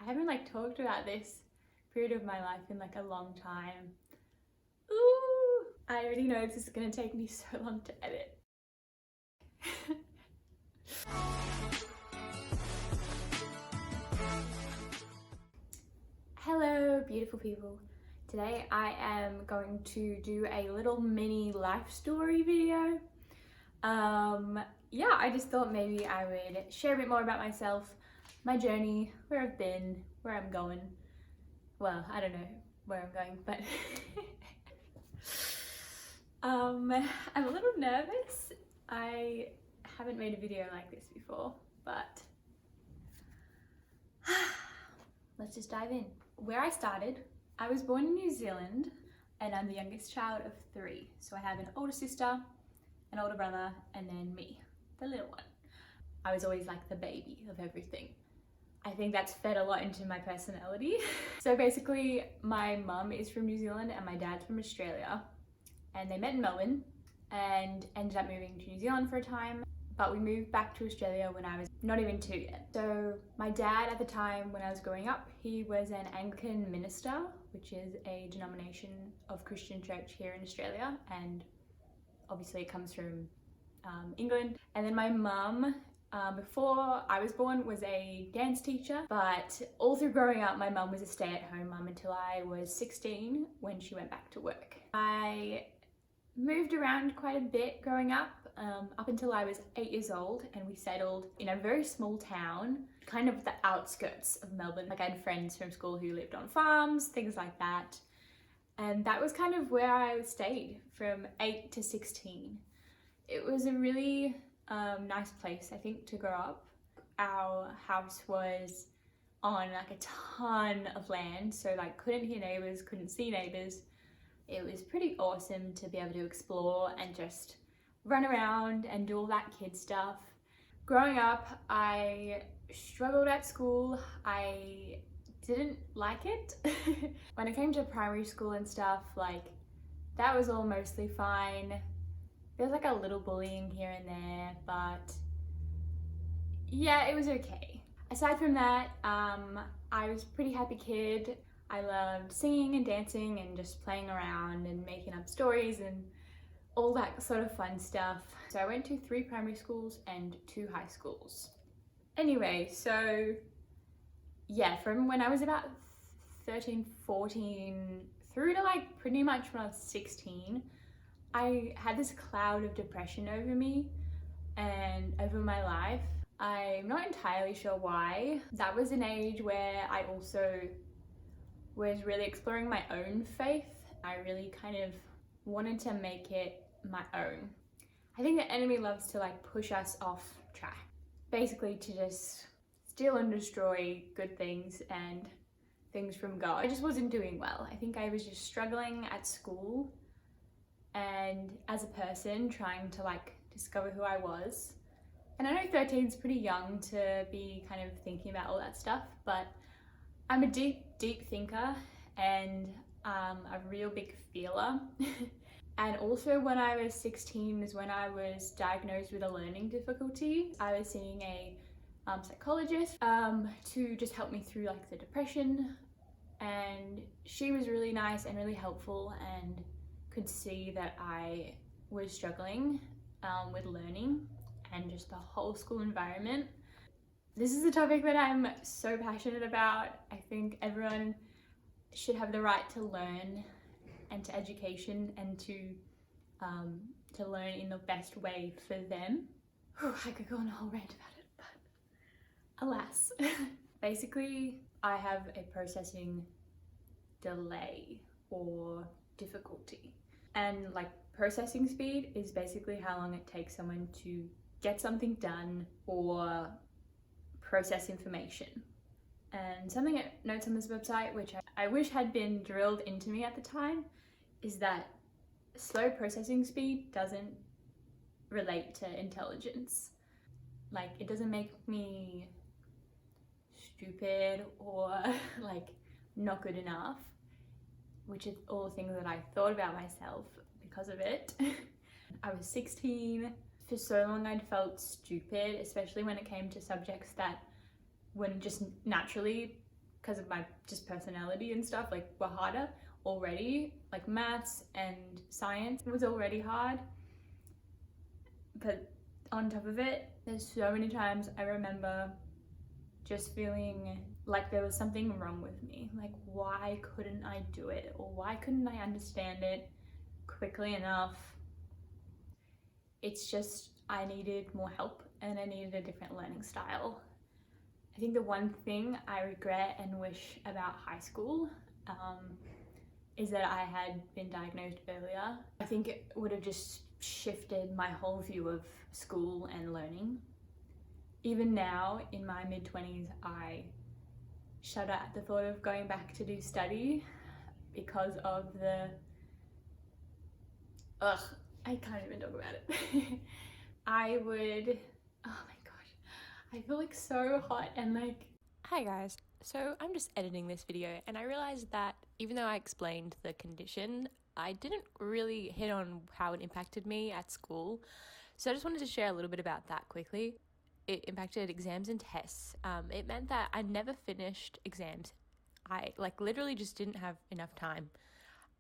haven't like talked about this period of my life in like a long time. Ooh, I already know this is gonna take me so long to edit. Hello beautiful people. Today I am going to do a little mini life story video. Yeah, I just thought maybe I would share a bit more about myself, my journey, where I've been, where I'm going. Well, I don't know where I'm going, but I'm a little nervous. I haven't made a video like this before, but let's just dive in. Where I started, I was born in New Zealand and I'm the youngest child of 3. So I have an older sister, an older brother, and then me, the little one. I was always like the baby of everything. I think that's fed a lot into my personality. So basically my mum is from New Zealand and my dad's from Australia, and they met in Melbourne and ended up moving to New Zealand for a time. But we moved back to Australia when I was not even 2 yet. So my dad at the time when I was growing up, he was an Anglican minister, which is a denomination of Christian church here in Australia, and obviously it comes from England. And then my mum, before I was born, was a dance teacher, but all through growing up my mum was a stay-at-home mum until I was 16 when she went back to work. I moved around quite a bit growing up until I was 8 years old, and we settled in a very small town, kind of the outskirts of Melbourne. Like I had friends from school who lived on farms, things like that. And that was kind of where I stayed from 8 to 16. It was a really nice place, I think, to grow up. Our house was on like a ton of land, so like couldn't hear neighbours, couldn't see neighbours. It was pretty awesome to be able to explore and just run around and do all that kid stuff. Growing up, I struggled at school. I didn't like it. When it came to primary school and stuff, like that was all mostly fine. There was like a little bullying here and there, but yeah, it was okay. Aside from that, I was a pretty happy kid. I loved singing and dancing and just playing around and making up stories and all that sort of fun stuff. So I went to 3 primary schools and 2 high schools. Anyway, so yeah, from when I was about 13, 14 through to like pretty much when I was 16, I had this cloud of depression over me and over my life. I'm not entirely sure why. That was an age where I also was really exploring my own faith. I really kind of wanted to make it my own. I think the enemy loves to like push us off track, basically to just steal and destroy good things and things from God. I just wasn't doing well. I think I was just struggling at school and as a person trying to like discover who I was. And I know 13 is pretty young to be kind of thinking about all that stuff, but I'm a deep thinker and a real big feeler. And also when I was 16 is when I was diagnosed with a learning difficulty. I was seeing a psychologist to just help me through like the depression, and she was really nice and really helpful and could see that I was struggling with learning and just the whole school environment. This is a topic that I'm so passionate about. I think everyone should have the right to learn and to education and to learn in the best way for them. Whew, I could go on a whole rant about it, but alas. Basically, I have a processing delay or difficulty. And like processing speed is basically how long it takes someone to get something done or process information. And something it notes on this website, which I wish had been drilled into me at the time, is that slow processing speed doesn't relate to intelligence. Like it doesn't make me stupid or like not good enough, which is all the things that I thought about myself because of it. I was 16. For so long I'd felt stupid, especially when it came to subjects that wouldn't just naturally because of my just personality and stuff, like, were harder already. Like maths and science was already hard, but on top of it, there's so many times I remember just feeling like there was something wrong with me. Like, why couldn't I do it? Or why couldn't I understand it quickly enough? It's just, I needed more help and I needed a different learning style. I think the one thing I regret and wish about high school is that I had been diagnosed earlier. I think it would have just shifted my whole view of school and learning. Even now, in my mid-20s, I shudder at the thought of going back to do study because of the... Ugh, I can't even talk about it. I would... Oh my gosh, I feel like so hot and like... Hi guys, so I'm just editing this video and I realised that even though I explained the condition, I didn't really hit on how it impacted me at school. So I just wanted to share a little bit about that quickly. It impacted exams and tests. It meant that I never finished exams. I literally just didn't have enough time.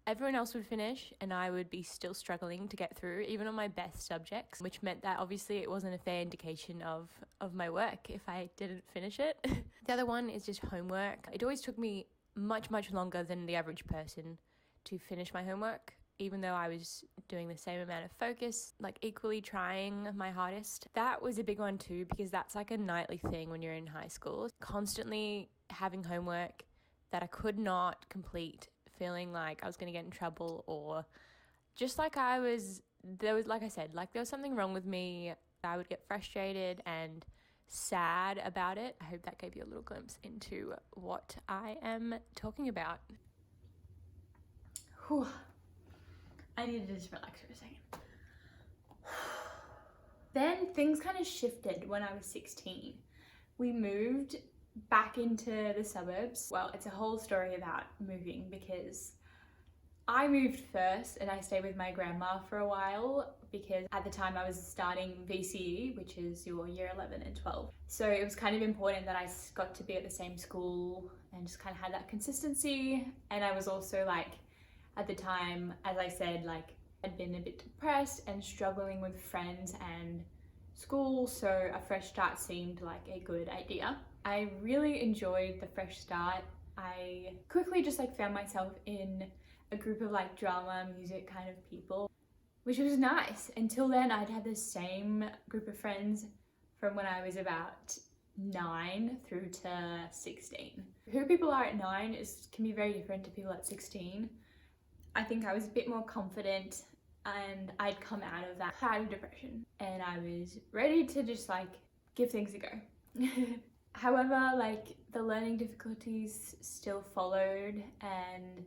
Everyone else would finish and I would be still struggling to get through, even on my best subjects, which meant that obviously it wasn't a fair indication of my work if I didn't finish it. The other one is just homework. It always took me much longer than the average person to finish my homework, even though I was doing the same amount of focus, equally trying my hardest. That was a big one too, because that's like a nightly thing when you're in high school. Constantly having homework that I could not complete, feeling like I was going to get in trouble, or just like there was something wrong with me. I would get frustrated and sad about it. I hope that gave you a little glimpse into what I am talking about. Whew. I needed to just relax for a second. Then things kind of shifted when I was 16. We moved back into the suburbs. Well, it's a whole story about moving, because I moved first and I stayed with my grandma for a while, because at the time I was starting VCE, which is your year 11 and 12. So it was kind of important that I got to be at the same school and just kind of had that consistency. And I was also at the time, as I said, I'd been a bit depressed and struggling with friends and school, so a fresh start seemed like a good idea. I really enjoyed the fresh start. I quickly just found myself in a group of drama, music kind of people, which was nice. Until then, I'd had the same group of friends from when I was about 9 through to 16. Who people are at 9 can be very different to people at 16. I think I was a bit more confident and I'd come out of that cloud of depression and I was ready to just give things a go. However, the learning difficulties still followed and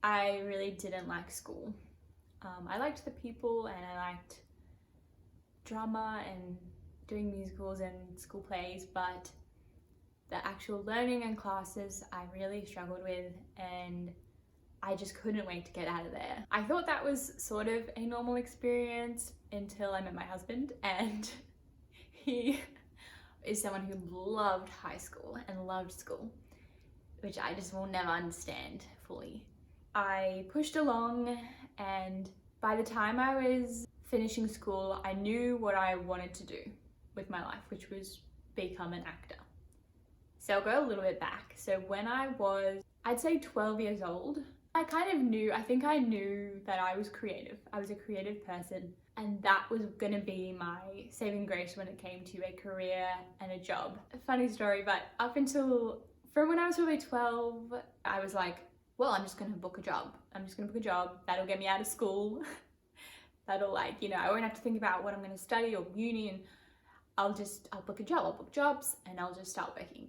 I really didn't like school. I liked the people and I liked drama and doing musicals and school plays, but the actual learning and classes I really struggled with, and I just couldn't wait to get out of there. I thought that was sort of a normal experience until I met my husband, and he is someone who loved high school and loved school, which I just will never understand fully. I pushed along, and by the time I was finishing school, I knew what I wanted to do with my life, which was become an actor. So I'll go a little bit back. So when I was, I'd say 12 years old, I think I knew that I was creative. I was a creative person, and that was gonna be my saving grace when it came to a career and a job. A funny story, but from when I was probably 12, I was like, well, I'm just gonna book a job. That'll get me out of school. That'll I won't have to think about what I'm gonna study or uni, and I'll book a job. I'll book jobs and I'll just start working.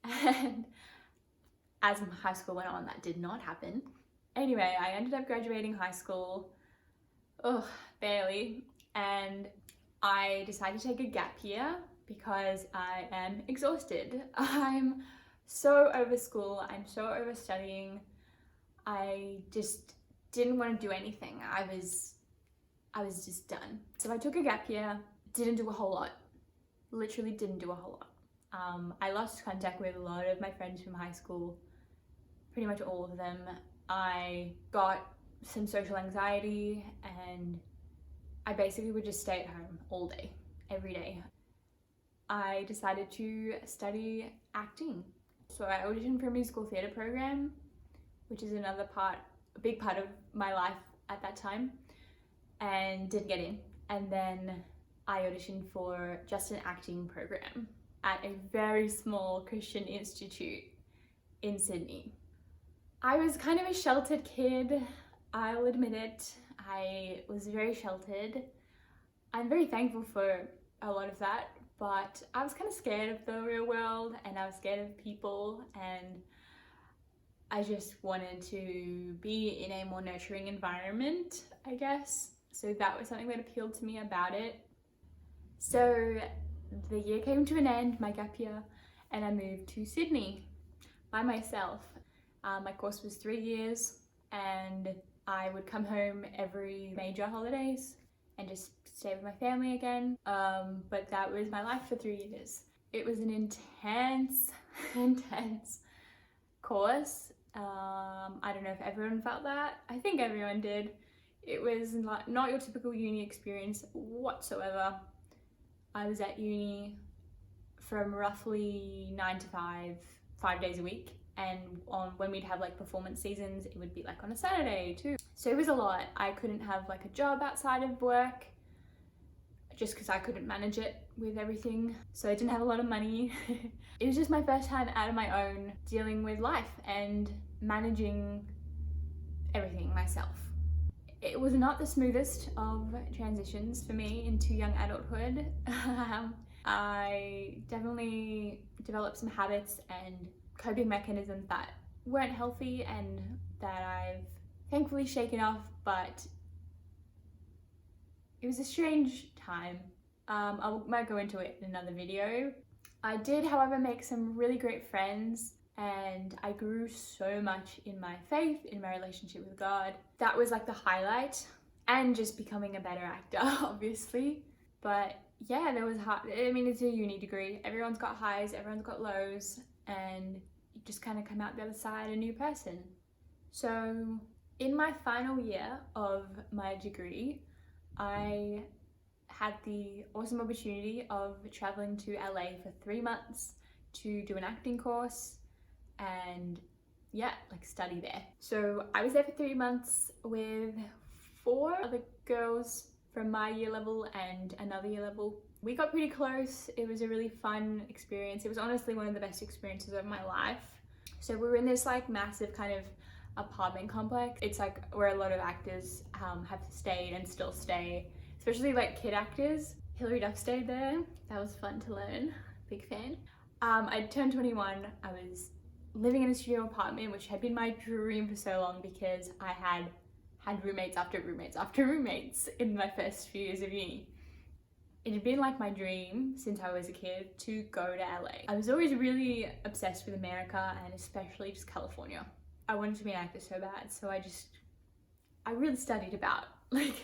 And as high school went on, that did not happen. Anyway, I ended up graduating high school, barely, and I decided to take a gap year because I am exhausted. I'm so over school, I'm so over studying. I just didn't want to do anything. I was just done. So I took a gap year, didn't do a whole lot. Literally didn't do a whole lot. I lost contact with a lot of my friends from high school, pretty much all of them. I got some social anxiety and I basically would just stay at home all day, every day. I decided to study acting. So I auditioned for a musical theatre program, which is a big part of my life at that time, and didn't get in. And then I auditioned for just an acting program at a very small Christian institute in Sydney. I was kind of a sheltered kid, I'll admit it. I was very sheltered. I'm very thankful for a lot of that, but I was kind of scared of the real world and I was scared of people, and I just wanted to be in a more nurturing environment, I guess. So that was something that appealed to me about it. So the year came to an end, my gap year, and I moved to Sydney by myself. My course was 3 years and I would come home every major holidays and just stay with my family again. But that was my life for 3 years. It was an intense course. I don't know if everyone felt that. I think everyone did. It was not your typical uni experience whatsoever. I was at uni from roughly 9 to 5 days a week. And when we'd have like performance seasons, it would be like on a Saturday too. So it was a lot. I couldn't have like a job outside of work just because I couldn't manage it with everything. So I didn't have a lot of money. It was just my first time out of my own dealing with life and managing everything myself. It was not the smoothest of transitions for me into young adulthood. I definitely developed some habits and coping mechanisms that weren't healthy and that I've thankfully shaken off, but it was a strange time. I might go into it in another video. I did, however, make some really great friends and I grew so much in my faith, in my relationship with God. That was like the highlight, and just becoming a better actor, obviously. But yeah, there was it's a uni degree. Everyone's got highs, everyone's got lows, and you just kind of come out the other side a new person. So in my final year of my degree, I had the awesome opportunity of traveling to LA for 3 months to do an acting course and study there. So I was there for 3 months with 4 other girls from my year level and another year level. We got pretty close. It was a really fun experience. It was honestly one of the best experiences of my life. So we were in this like massive kind of apartment complex. It's like where a lot of actors have stayed and still stay, especially like kid actors. Hilary Duff stayed there. That was fun to learn. Big fan. I turned 21. I was living in a studio apartment, which had been my dream for so long because I had roommates after roommates after roommates in my first few years of uni. It had been like my dream since I was a kid to go to LA. I was always really obsessed with America and especially just California. I wanted to be an actor so bad, so I really studied about like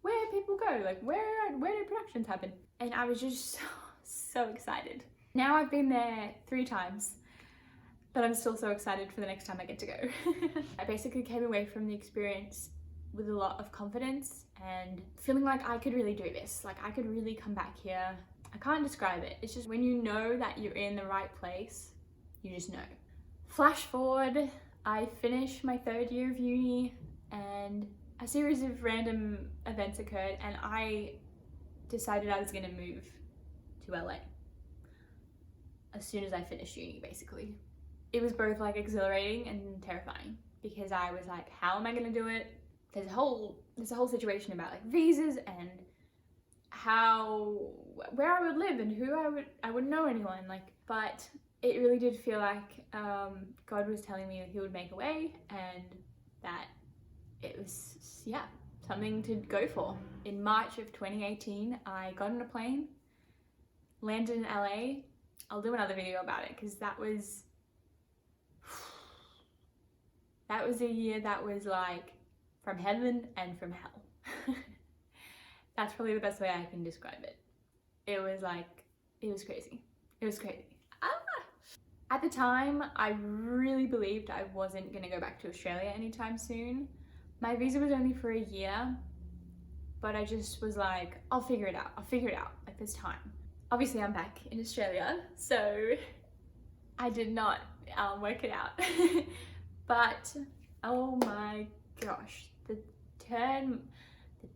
where people go, like where do productions happen, and I was just so excited. Now I've been there 3 times, but I'm still so excited for the next time I get to go. I basically came away from the experience with a lot of confidence and feeling like I could really do this. Like I could really come back here. I can't describe it. It's just when you know that you're in the right place, you just know. Flash forward, I finished my 3rd year of uni and a series of random events occurred and I decided I was gonna move to LA as soon as I finished uni, basically. It was both like exhilarating and terrifying because I was like, how am I gonna do it? There's a whole situation about like visas and where I would live and I wouldn't know anyone, but it really did feel like God was telling me He would make a way and that it was something to go for. In March of 2018, I got on a plane, landed in LA. I'll do another video about it because that was a year that was like from heaven and from hell. That's probably the best way I can describe it. It was crazy. It was crazy. At the time, I really believed I wasn't going to go back to Australia anytime soon. My visa was only for a year, but I just was like, I'll figure it out. Like, there's time. Obviously, I'm back in Australia, so I did not work it out. But, oh my gosh, the turn...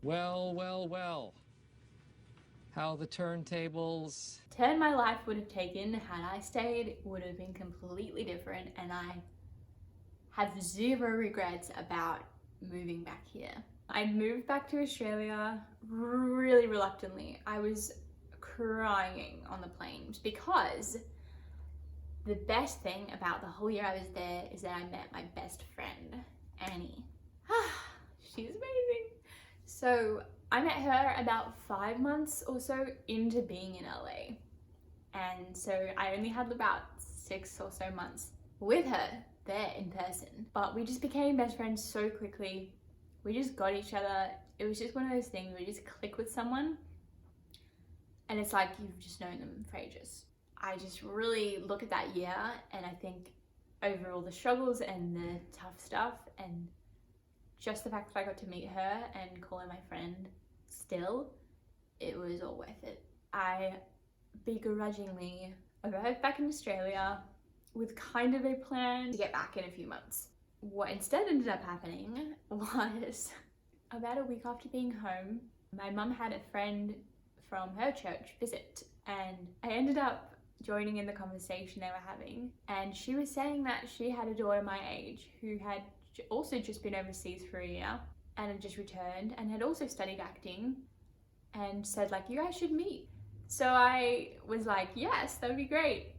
Well. How the turntables... turn my life would have taken had I stayed would have been completely different, and I have zero regrets about moving back here. I moved back to Australia really reluctantly. I was crying on the planes because the best thing about the whole year I was there is that I met my best friend, Annie. She's amazing. So I met her about 5 months or so into being in LA. And so I only had about 6 or so months with her there in person. But we just became best friends so quickly. We just got each other. It was just one of those things where you just click with someone and it's like you've just known them for ages. I just really look at that year and I think over all the struggles and the tough stuff and just the fact that I got to meet her and call her my friend still, it was all worth it. I begrudgingly arrived back in Australia with kind of a plan to get back in a few months. What instead ended up happening was about a week after being home, my mum had a friend from her church visit and I ended up joining in the conversation they were having, and she was saying that she had a daughter my age who had also just been overseas for a year and had just returned and had also studied acting and said like, you guys should meet. So I was like, yes, that would be great.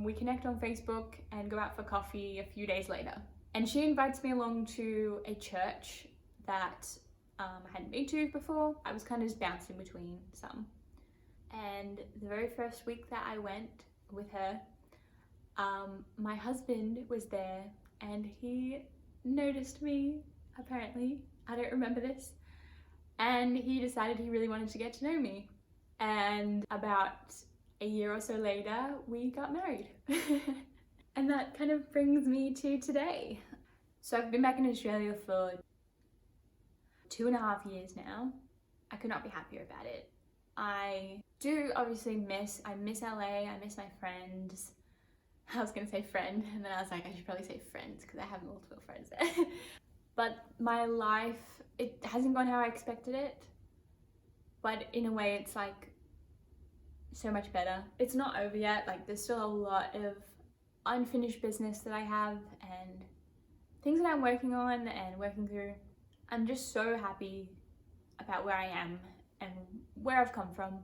We connect on Facebook and go out for coffee a few days later. And she invites me along to a church that I hadn't been to before. I was kind of just bouncing between some. And the very first week that I went with her, my husband was there and he noticed me, apparently. I don't remember this. And he decided he really wanted to get to know me. And about a year or so later, we got married. And that kind of brings me to today. So I've been back in Australia for 2.5 years now. I could not be happier about it. I do obviously miss LA, I miss my friends. I was gonna say friend, and then I was like, I should probably say friends because I have multiple friends there. But my life, it hasn't gone how I expected it. But in a way, it's like so much better. It's not over yet. Like there's still a lot of unfinished business that I have and things that I'm working on and working through. I'm just so happy about where I am and where I've come from.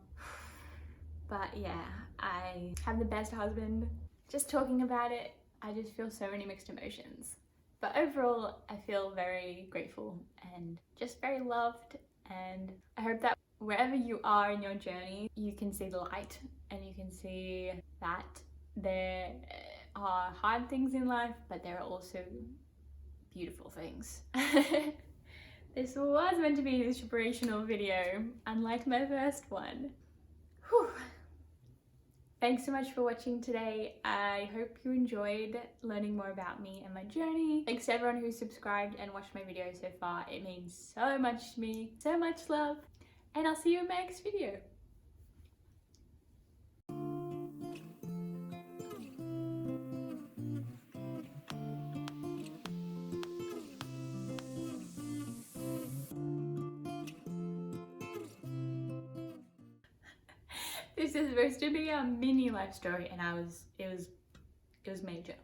But yeah, I have the best husband. Just talking about it, I just feel so many mixed emotions. But overall, I feel very grateful and just very loved. And I hope that wherever you are in your journey, you can see the light and you can see that there are hard things in life, but there are also beautiful things. This was meant to be an inspirational video, unlike my first one. Whew. Thanks so much for watching today. I hope you enjoyed learning more about me and my journey. Thanks to everyone who's subscribed and watched my videos so far. It means so much to me. So much love. And I'll see you in my next video. This is supposed to be a mini life story and it was major.